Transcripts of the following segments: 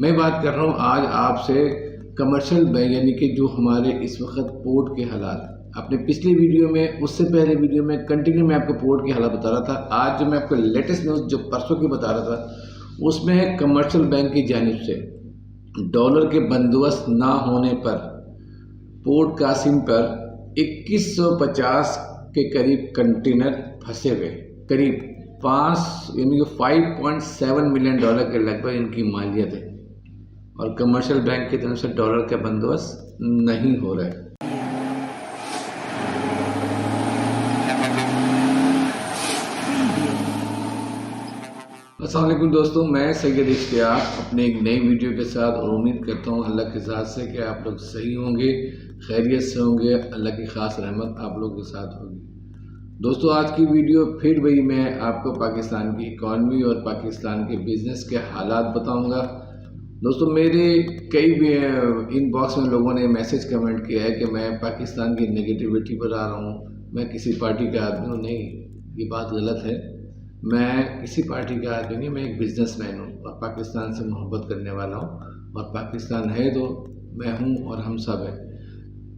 मैं बात कर रहा हूँ आज आपसे कमर्शियल बैंक यानी कि जो हमारे इस वक्त पोर्ट के हालात। अपने पिछली वीडियो में, उससे पहले वीडियो में कंटिन्यू मैं आपको पोर्ट के हालात बता रहा था। आज जो मैं आपको लेटेस्ट न्यूज़ जो परसों की बता रहा था उसमें है कमर्शियल बैंक की जानिब से डॉलर के बंदोबस्त ना होने पर पोर्ट कासिम पर 2150 के करीब कंटेनर फंसे हुए, करीब 5 यानी कि $5.7 मिलियन के लगभग इनकी मालियत है और कमर्शियल बैंक की तरफ से डॉलर का बंदोबस्त नहीं हो रहा है। अस्सलाम वालेकुम दोस्तों, मैं सैयद इश्तियाक अपने एक नई वीडियो के साथ और उम्मीद करता हूँ अल्लाह के साथ से कि आप लोग सही होंगे, खैरियत से होंगे, अल्लाह की ख़ास रहमत आप लोगों के साथ होगी। दोस्तों आज की वीडियो फिर वही मैं आपको पाकिस्तान की इकॉनमी और पाकिस्तान के बिज़नेस के हालात बताऊँगा। दोस्तों मेरे कई भी इनबॉक्स में लोगों ने मैसेज कमेंट किया है कि मैं पाकिस्तान की नेगेटिविटी पर आ रहा हूँ, मैं किसी पार्टी का आदमी हूँ। नहीं, ये बात गलत है। मैं किसी पार्टी का आदमी नहीं, मैं एक बिजनेसमैन हूँ और पाकिस्तान से मोहब्बत करने वाला हूँ और पाकिस्तान है तो मैं हूँ और हम सब हैं।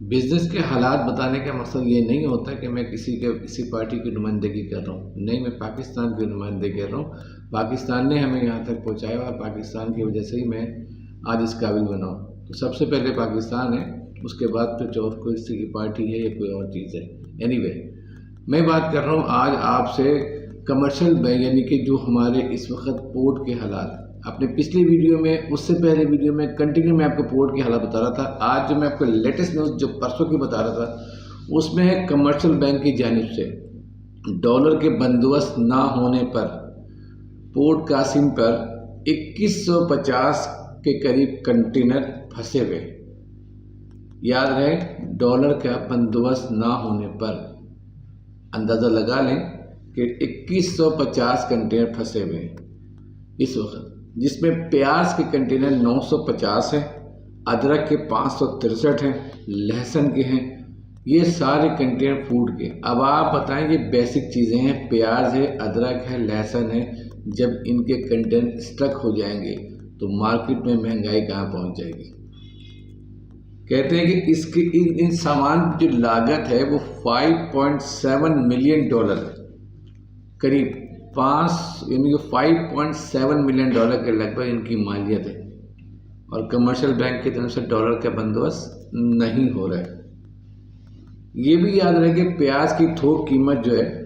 बिज़नेस के हालात बताने का मकसद ये नहीं होता कि मैं किसी पार्टी की नुमाइंदगी कर रहा हूँ। नहीं, मैं पाकिस्तान की नुमाइंदगी कर रहा हूँ। पाकिस्तान ने हमें यहाँ तक पहुँचाया और पाकिस्तान की वजह से ही मैं आज इस काबिल बना हूँ। तो सबसे पहले पाकिस्तान है, उसके बाद फिर और कोई किसी की पार्टी है या कोई और चीज़ है। एनीवे, मैं बात कर रहा हूँ आज आपसे कमर्शियल बैंक यानी कि जो हमारे इस वक्त पोर्ट के हालात। अपने पिछली वीडियो में, उससे पहले वीडियो में कंटिन्यू मैं आपको पोर्ट के हालात बता रहा था। आज जो मैं आपको लेटेस्ट न्यूज़ जो परसों की बता रहा था उसमें है कमर्शियल बैंक की जानिब से डॉलर के बंदोबस्त ना होने पर पोर्ट कासिम पर 2150 के करीब कंटेनर फंसे हुए। याद रहे, डॉलर का बंदोबस्त ना होने पर अंदाज़ा लगा लें कि 2150 कंटेनर फंसे हुए हैं इस वक्त, जिसमें प्याज के कंटेनर 950 हैं, अदरक के 563 हैं, लहसुन के हैं। ये सारे कंटेनर फूड के। अब आप बताएं, ये बेसिक चीज़ें हैं, प्याज है, अदरक है, लहसुन है। जब इनके कंटेनर स्टक हो जाएंगे तो मार्केट में महंगाई कहाँ पहुँच जाएगी। कहते हैं कि इसकी इन सामान की जो लागत है वो $5.7 मिलियन, करीब 5 यानी कि $5.7 मिलियन के लगभग इनकी मालियत है और कमर्शियल बैंक की तरफ से डॉलर का बंदोबस्त नहीं हो रहा है। ये भी याद रहे कि प्याज की थोक कीमत जो है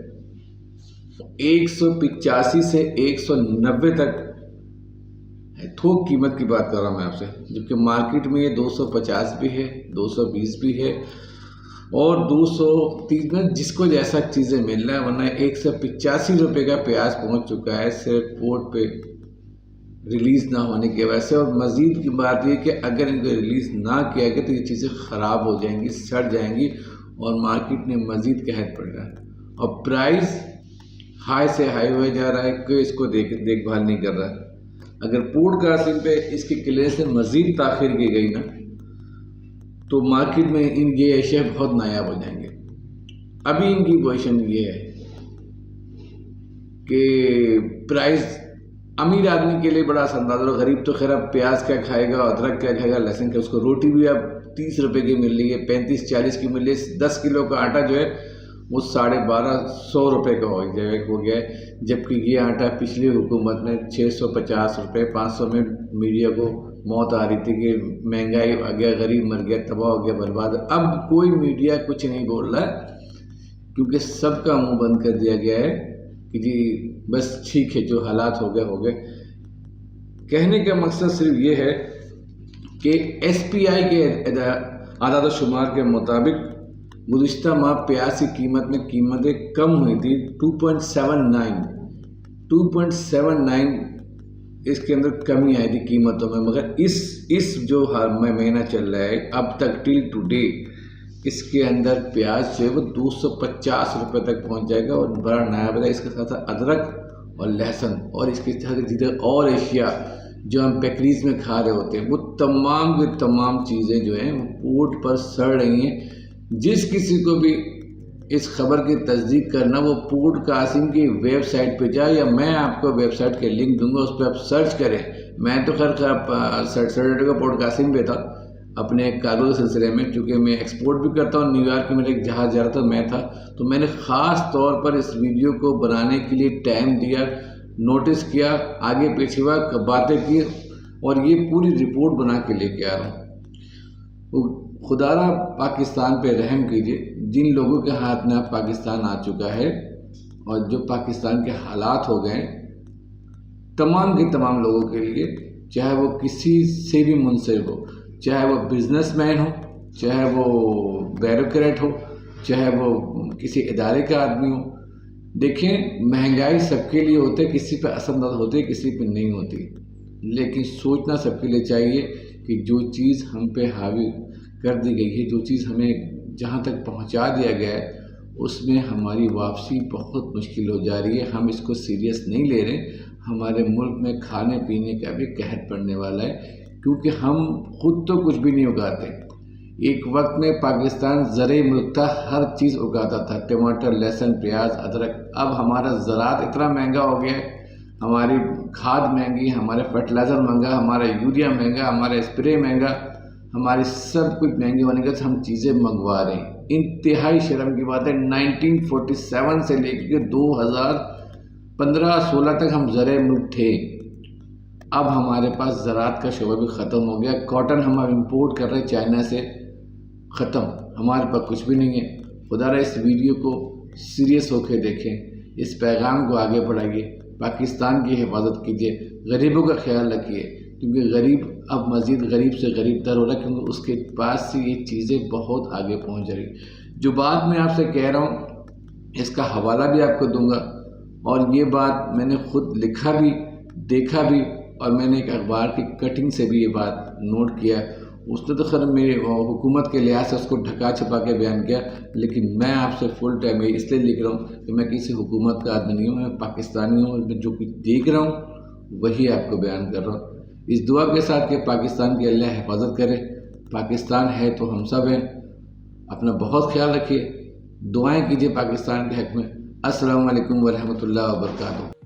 185 से 190 तक है। थोक कीमत की बात कर रहा हूँ मैं आपसे, जबकि मार्केट में ये 250 भी है, 220 भी है और 230 में जिसको जैसा चीज़ें मिल रहा है। वरना 185 रुपये का प्याज पहुंच चुका है सिर्फ पोर्ट पे रिलीज़ ना होने की वजह से। और मज़ीद की बात ये कि अगर इनको रिलीज़ ना किया गया तो ये चीज़ें ख़राब हो जाएंगी, सड़ जाएंगी और मार्केट में मज़ीद कहर पड़ रहा है और प्राइस हाई से हाई हो जा रहा है। कोई इसको देखभाल नहीं कर रहा है। अगर पोर्ट कासिम पे इसकी क्लियरेंस से मज़ीद ताख़िर की गई ना तो मार्केट में ये एशिया बहुत नायाब हो जाएंगे। अभी इनकी पोजीशन ये है कि प्राइस अमीर आदमी के लिए बड़ा शानदार और गरीब तो खैर अब प्याज क्या खाएगा, अदरक क्या खाएगा, लहसुन क्या। उसको रोटी भी अब 30 रुपये की मिल रही है, 35-40 की मिल रही है। 10 किलो का आटा जो है वो 1250 रुपये का हो गया है, जबकि ये आटा पिछली हुकूमत ने 650 रुपये, 500 में मीडिया को मौत आ रही थी कि महंगाई आ गया, गरीब मर गया, तबाह हो गया, बर्बाद। अब कोई मीडिया कुछ नहीं बोल रहा है क्योंकि सबका मुंह बंद कर दिया गया है कि जी बस ठीक है, जो हालात हो गए। कहने का मकसद सिर्फ ये है कि SPI के आदाद शुमार के मुताबिक गुज़िश्ता माह प्याज की कीमत में कीमतें कम हुई थी 2.79 इसके अंदर कमी आई थी कीमतों में। मगर इस जो महीना चल रहा है अब तक टिल टुडे, इसके अंदर प्याज जो है वो 250 रुपये तक पहुंच जाएगा और बड़ा नया बता। इसके साथ साथ अदरक और लहसुन और इसके साथ और एशिया जो हम बेकरीज में खा रहे होते हैं वो तमाम की तमाम चीज़ें जो हैं पोर्ट पर सड़ रही हैं। जिस किसी को भी इस खबर की तस्दीक करना वो पोर्ट कासिम की वेबसाइट पे जाए या मैं आपको वेबसाइट के लिंक दूंगा, उस पर आप सर्च करें मैं तो खैर सैटरडे का पॉडकास्टिंग पे था अपने कार्गो के सिलसिले में, क्योंकि मैं एक्सपोर्ट भी करता हूँ। न्यूयॉर्क में मेरा एक जहाज़ जा रहा था, मैं था, तो मैंने ख़ास तौर पर इस वीडियो को बनाने के लिए टाइम दिया, नोटिस किया, आगे पीछे बातें की और ये पूरी रिपोर्ट बना के लेके आ रहा हूँ। खुदारा पाकिस्तान पे रहम कीजिए, जिन लोगों के हाथ में अब पाकिस्तान आ चुका है और जो पाकिस्तान के हालात हो गए तमाम के तमाम लोगों के लिए, चाहे वो किसी से भी मुंसलिक हो, चाहे वो बिजनेसमैन हो, चाहे वो ब्यूरोक्रेट हो, चाहे वो किसी इदारे का आदमी हो। देखें, महंगाई सबके लिए होती है, किसी पे असरअंदाज होती है, किसी पे नहीं होती, लेकिन सोचना सबके लिए चाहिए कि जो चीज़ हम पे हावी कर दी गई है, जो चीज़ हमें जहाँ तक पहुँचा दिया गया है, उसमें हमारी वापसी बहुत मुश्किल हो जा रही है। हम इसको सीरियस नहीं ले रहे। हमारे मुल्क में खाने पीने का भी कहर पड़ने वाला है, क्योंकि हम खुद तो कुछ भी नहीं उगाते। एक वक्त में पाकिस्तान ज़रे मुल्क था, हर चीज़ उगाता था, टमाटर, लहसुन, प्याज, अदरक। अब हमारा ज़रात इतना महंगा हो गया है, हमारी खाद महंगी, हमारे फर्टिलाइज़र महंगा, हमारा यूरिया महंगा, हमारा स्प्रे महंगा, हमारी सब कुछ महंगी होने के हम चीज़ें मंगवा रहे हैं। इंतहाई शर्म की बात है, 1947 से लेकर 2015-16 तक हम ज़रे मुल्क थे। अब हमारे पास ज़रात का शोबा भी ख़त्म हो गया। कॉटन हम अब इम्पोर्ट कर रहे हैं चाइना से, ख़त्म, हमारे पास कुछ भी नहीं है। खुदारा इस वीडियो को सीरियस होकर देखें, इस पैगाम को आगे बढ़ाइए, पाकिस्तान की हिफाजत कीजिए, गरीबों का ख्याल रखिए, क्योंकि गरीब अब मज़ीद गरीब से गरीब तर हो रहा है, क्योंकि उसके पास से ये चीज़ें बहुत आगे पहुंच रही। जो बात मैं आपसे कह रहा हूँ, इसका हवाला भी आपको दूंगा, और ये बात मैंने खुद लिखा भी, देखा भी, और मैंने एक अखबार की कटिंग से भी ये बात नोट किया। उसने तो खैर मेरी हुकूमत के लिहाज से उसको ढका छुपा के बयान किया, लेकिन मैं आपसे फुल टाइम इसलिए लिख रहा हूँ कि मैं किसी हुकूमत का आदमी नहीं हूँ, मैं पाकिस्तानी हूँ, और मैं जो कुछ देख रहा हूँ वही आपको बयान कर रहा हूँ। इस दुआ के साथ कि पाकिस्तान की अल्लाह हिफाजत करे। पाकिस्तान है तो हम सब हैं। अपना बहुत ख्याल रखिए, दुआएं कीजिए पाकिस्तान के हक़ में। अस्सलामु अलैकुम व रहमतुल्लाहि व बरकातुहू।